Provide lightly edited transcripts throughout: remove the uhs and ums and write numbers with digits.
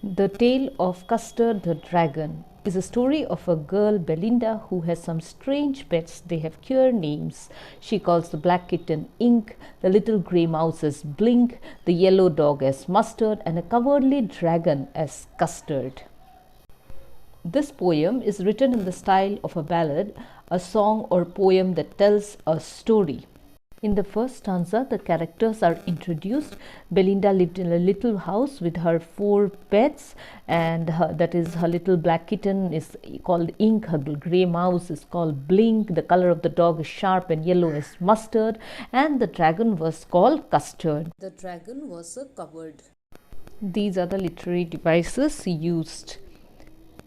The Tale of Custard the Dragon is a story of a girl, Belinda, who has some strange pets. They have queer names. She calls the black kitten Ink, the little grey mouse as Blink, the yellow dog as Mustard, and a cowardly dragon as Custard. This poem is written in the style of a ballad, a song or poem that tells a story. In the first stanza, the characters are introduced. Belinda lived in a little house with her 4 pets, and that is her little black kitten is called Ink, her grey mouse is called Blink, the color of the dog is sharp and yellow as Mustard, and the dragon was called Custard. The dragon was a coward. These are the literary devices used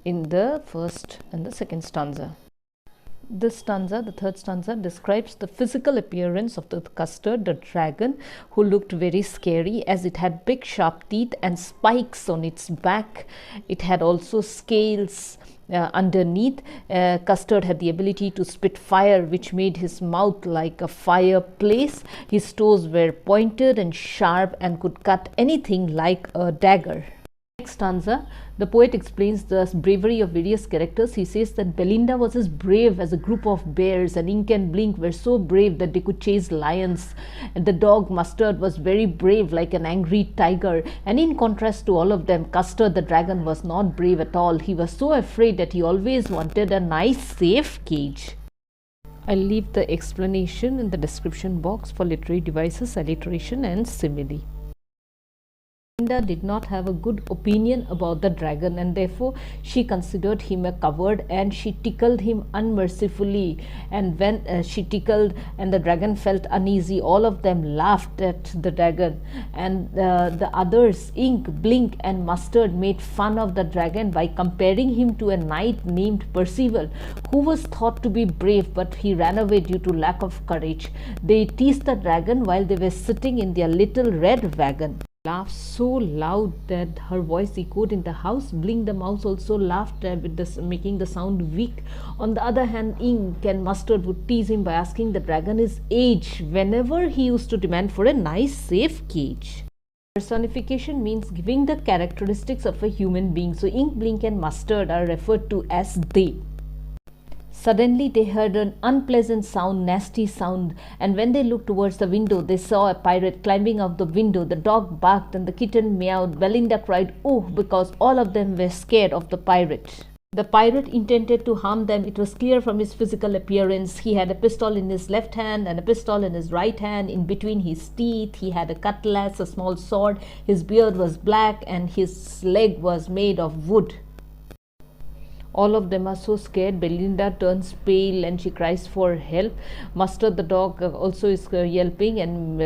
in the first and the second stanza. This stanza, the third stanza, describes the physical appearance of the Custard, the dragon, who looked very scary as it had big sharp teeth and spikes on its back. It had also scales underneath. Custard had the ability to spit fire, which made his mouth like a fireplace. His toes were pointed and sharp and could cut anything like a dagger. Next stanza, the poet explains the bravery of various characters. He says that Belinda was as brave as a group of bears, and Ink and Blink were so brave that they could chase lions, and the dog Mustard was very brave like an angry tiger. And in contrast to all of them, Custard the dragon was not brave at all. He was so afraid that he always wanted a nice safe cage. I'll leave the explanation in the description box for literary devices, alliteration and simile. Belinda did not have a good opinion about the dragon, and therefore she considered him a coward, and she tickled him unmercifully. And when she tickled and the dragon felt uneasy, all of them laughed at the dragon, and the others, Ink, Blink and Mustard, made fun of the dragon by comparing him to a knight named Percival, who was thought to be brave, but he ran away due to lack of courage. They teased the dragon while they were sitting in their little red wagon. Laughed so loud that her voice echoed in the house. Blink the mouse also laughed with this, making the sound weak. On the other hand, Ink and Mustard would tease him by asking the dragon his age whenever he used to demand for a nice safe cage. Personification means giving the characteristics of a human being. So Ink, Blink and Mustard are referred to as they. Suddenly they heard an unpleasant sound, nasty sound, and when they looked towards the window, they saw a pirate climbing out the window. The dog barked and the kitten meowed. Belinda cried, "Oh," because all of them were scared of the pirate. The pirate intended to harm them. It was clear from his physical appearance. He had a pistol in his left hand and a pistol in his right hand. In between his teeth, he had a cutlass, a small sword. His beard was black and his leg was made of wood. All of them are so scared. Belinda turns pale and she cries for help. Mustard the dog also is yelping, and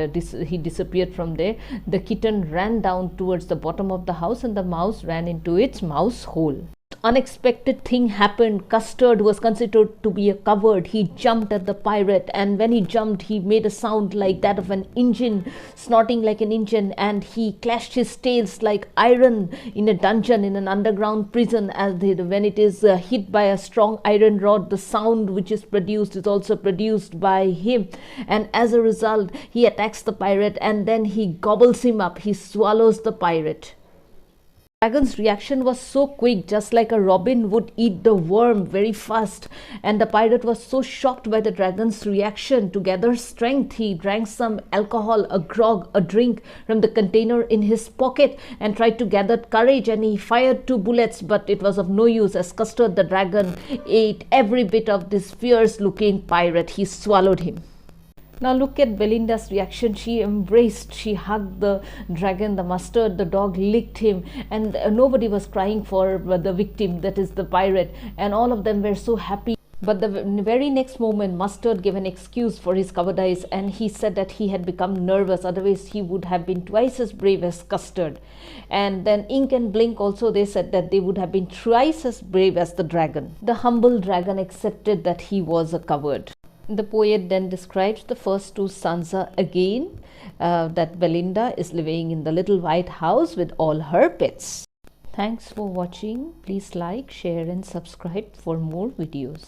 he disappeared from there. The kitten ran down towards the bottom of the house, and the mouse ran into its mouse hole. Unexpected thing happened. Custard was considered to be a coward. He jumped at the pirate, and when he jumped, he made a sound like that of an engine, snorting like an engine, and he clashed his tails like iron in a dungeon, in an underground prison. When it is hit by a strong iron rod, the sound which is produced is also produced by him, and as a result, he attacks the pirate and then he gobbles him up. He swallows the pirate. The dragon's reaction was so quick, just like a robin would eat the worm very fast, and the pirate was so shocked by the dragon's reaction. To gather strength, he drank some alcohol, a grog, a drink from the container in his pocket, and tried to gather courage, and he fired 2 bullets, but it was of no use as Custard the dragon ate every bit of this fierce looking pirate. He swallowed him. Now look at Belinda's reaction. She embraced, she hugged the dragon, the Mustard, the dog licked him, and nobody was crying for the victim, that is the pirate, and all of them were so happy. But the very next moment, Mustard gave an excuse for his cowardice, and he said that he had become nervous, otherwise he would have been twice as brave as Custard. And then Ink and Blink also, they said that they would have been twice as brave as the dragon. The humble dragon accepted that he was a coward. The poet then describes the first 2 stanzas again, that Belinda is living in the little white house with all her pets. Thanks for watching. Please like, share and subscribe for more videos.